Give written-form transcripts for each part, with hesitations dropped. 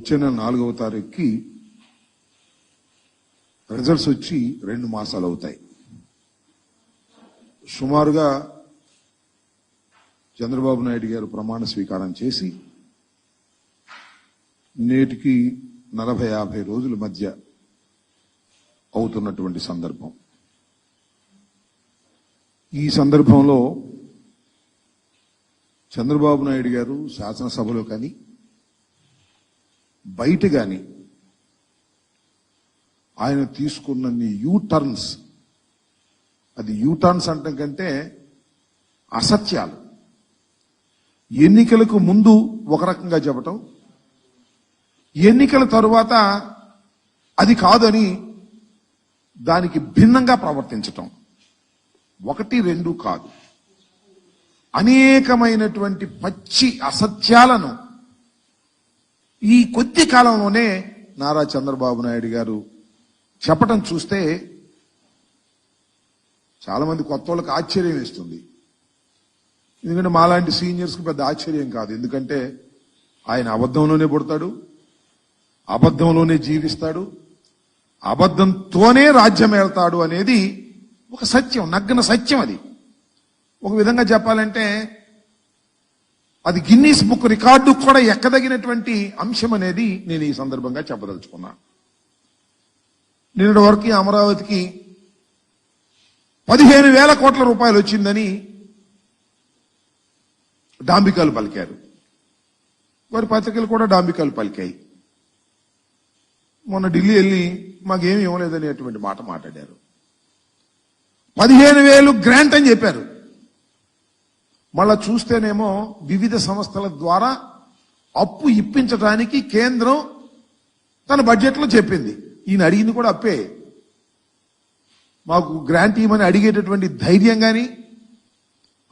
వచ్చే నెల 4వ తారీఖుకి రిజల్ట్స్ వచ్చి 2 మాసాలు అవుతాయి. సుమారుగా చంద్రబాబు నాయుడు గారు ప్రమాణ స్వీకారం చేసి నేటికి 40-50 రోజుల మధ్య అవుతున్నటువంటి సందర్భం. ఈ సందర్భంలో చంద్రబాబు నాయుడు గారు శాసనసభలో కానీ బయట కానీ ఆయన తీసుకున్నన్ని యూటర్న్స్, అది యూటర్న్స్ అంటం కంటే అసత్యాలు, ఎన్నికలకు ముందు ఒక రకంగా చెప్పటం, ఎన్నికల తరువాత అది కాదని దానికి భిన్నంగా ప్రవర్తించటం, 1-2 కాదు, అనేకమైనటువంటి పచ్చి అసత్యాలను ఈ కొద్ది కాలంలోనే నారా చంద్రబాబు నాయుడు గారు చెప్పటం చూస్తే చాలా మంది కొత్త వాళ్ళకి ఆశ్చర్యం వేస్తుంది. ఎందుకంటే మాలాంటి సీనియర్స్కి పెద్ద ఆశ్చర్యం కాదు. ఎందుకంటే ఆయన అబద్ధంలోనే పుడతాడు, అబద్ధంలోనే జీవిస్తాడు, అబద్ధంతోనే రాజ్యం వెళ్తాడు అనేది ఒక సత్యం, నగ్న సత్యం. అది ఒక విధంగా చెప్పాలంటే అది గిన్నీస్ బుక్ రికార్డు కూడా ఎక్కదగినటువంటి అంశం అనేది నేను ఈ సందర్భంగా చెప్పదలుచుకున్నా. నిన్నటి వరకు అమరావతికి 15,000 కోట్ల రూపాయలు వచ్చిందని డాంబికాలు పలికారు. వారి పత్రికలు కూడా డాంబికాలు పలికాయి. మొన్న ఢిల్లీ వెళ్ళి మాకేమి ఇవ్వలేదనేటువంటి మాట మాట్లాడారు. 15,000 గ్రాంట్ అని చెప్పారు. మళ్ళా చూస్తేనేమో వివిధ సంస్థల ద్వారా అప్పు ఇప్పించడానికి కేంద్రం తన బడ్జెట్లో చెప్పింది. ఈయన అడిగింది కూడా అప్పే. మాకు గ్రాంట్ ఇవ్వమని అడిగేటటువంటి ధైర్యం కానీ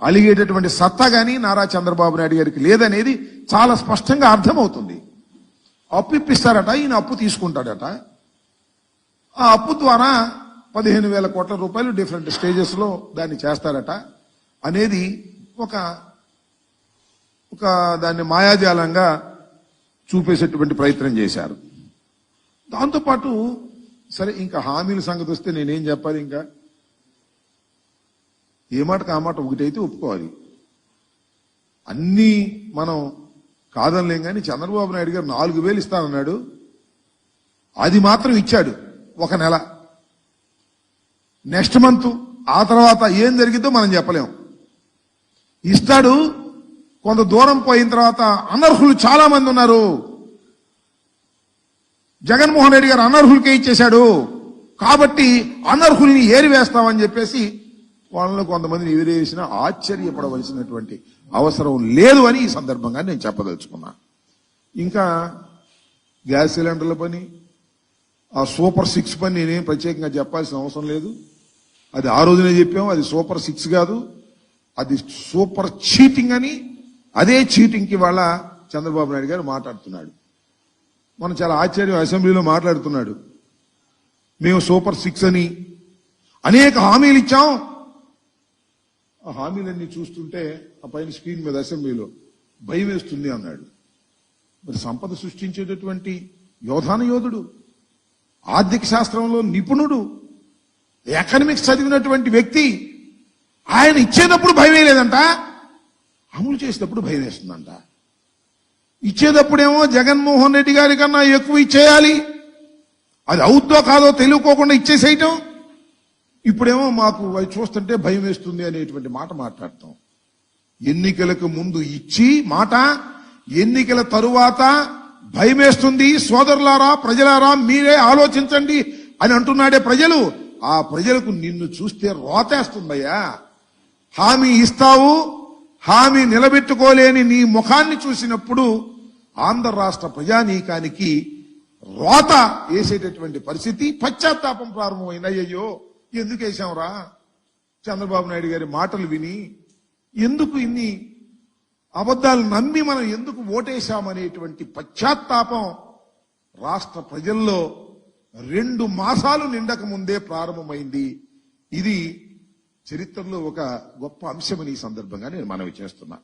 అలిగేటటువంటి సత్తా కానీ నారా చంద్రబాబు నాయుడు గారికి లేదనేది చాలా స్పష్టంగా అర్థమవుతుంది. అప్పు ఇప్పిస్తారట, ఈయన అప్పు తీసుకుంటాడట. ఆ అప్పు ద్వారా 15,000 కోట్ల రూపాయలు డిఫరెంట్ స్టేజెస్ లో దాన్ని చేస్తారట అనేది ఒక దాన్ని మాయాజాలంగా చూపేసేటువంటి ప్రయత్నం చేశారు. దాంతోపాటు సరే ఇంకా హామీల సంగతి వస్తే నేనేం చెప్పాలి? ఇంకా ఏ మాటకు ఆ మాట ఒకటైతే ఒప్పుకోవాలి. అన్నీ మనం కాదనలేం కానీ చంద్రబాబు నాయుడు గారు 4,000 ఇస్తానన్నాడు. అది మాత్రం ఇచ్చాడు 1 నెల. నెక్స్ట్ మంత్ ఆ తర్వాత ఏం జరిగిందో మనం చెప్పలేం. ఇస్తాడు, కొంత దూరం పోయిన తర్వాత అనర్హులు చాలా మంది ఉన్నారు. జగన్మోహన్ రెడ్డి గారు అనర్హులకే ఇచ్చేశాడు కాబట్టి అనర్హుల్ని ఏరివేస్తామని చెప్పేసి వాళ్ళలో కొంతమందిని ఎదిరేసినా ఆశ్చర్యపడవలసినటువంటి అవసరం లేదు అని ఈ సందర్భంగా నేను చెప్పదలుచుకున్నా. ఇంకా గ్యాస్ సిలిండర్ల పని, ఆ సూపర్ 6 పని నేనేం ప్రత్యేకంగా చెప్పాల్సిన అవసరం లేదు. అది ఆ రోజునే చెప్పాము. అది సూపర్ 6 కాదు, అది సూపర్ చీటింగ్ అని. అదే చీటింగ్కి వాళ్ళ చంద్రబాబు నాయుడు గారు మాట్లాడుతున్నాడు. మనం చాలా ఆశ్చర్యం, అసెంబ్లీలో మాట్లాడుతున్నాడు. మేము సూపర్ 6 అని అనేక హామీలు ఇచ్చాం. ఆ హామీలన్నీ చూస్తుంటే ఆ పైన స్క్రీన్ మీద అసెంబ్లీలో భయం వేస్తుంది అన్నాడు. మరి సంపద సృష్టించేటటువంటి యోధాన యోధుడు, ఆర్థిక శాస్త్రంలో నిపుణుడు, ఎకనామిక్స్ చదివినటువంటి వ్యక్తి, ఆయన ఇచ్చేటప్పుడు భయం వేయలేదంట, అమలు చేసేటప్పుడు భయం వేస్తుందంట. ఇచ్చేటప్పుడేమో జగన్మోహన్ రెడ్డి గారి కన్నా ఎక్కువ ఇచ్చేయాలి, అది అవుద్దో కాదో తెలియకోకుండా ఇచ్చేసేయటం. ఇప్పుడేమో మాకు అవి చూస్తుంటే భయం వేస్తుంది అనేటువంటి మాట మాట్లాడతాం. ఎన్నికలకు ముందు ఇచ్చి మాట, ఎన్నికల తరువాత భయం వేస్తుంది. సోదరులారా, ప్రజలారా, మీరే ఆలోచించండి అని అంటున్నాడే ప్రజలు. ఆ ప్రజలకు నిన్ను చూస్తే రోతేస్తుందయ్యా. హామీ ఇస్తావు, హామీ నిలబెట్టుకోలేని నీ ముఖాన్ని చూసినప్పుడు ఆంధ్ర రాష్ట్ర ప్రజానీకానికి రోత వేసేటటువంటి పరిస్థితి, పశ్చాత్తాపం ప్రారంభమైంది. అయ్యయ్యో ఎందుకు వేసాంరా చంద్రబాబు నాయుడు గారి మాటలు విని, ఎందుకు ఇన్ని అబద్ధాలు నమ్మి మనం ఎందుకు ఓటేశామనేటువంటి పశ్చాత్తాపం రాష్ట్ర ప్రజల్లో 2 మాసాలు నిండక ముందే ప్రారంభమైంది. ఇది చరిత్రలో ఒక గొప్ప అంశమని ఈ సందర్భంగా నేను మనవి చేస్తున్నా.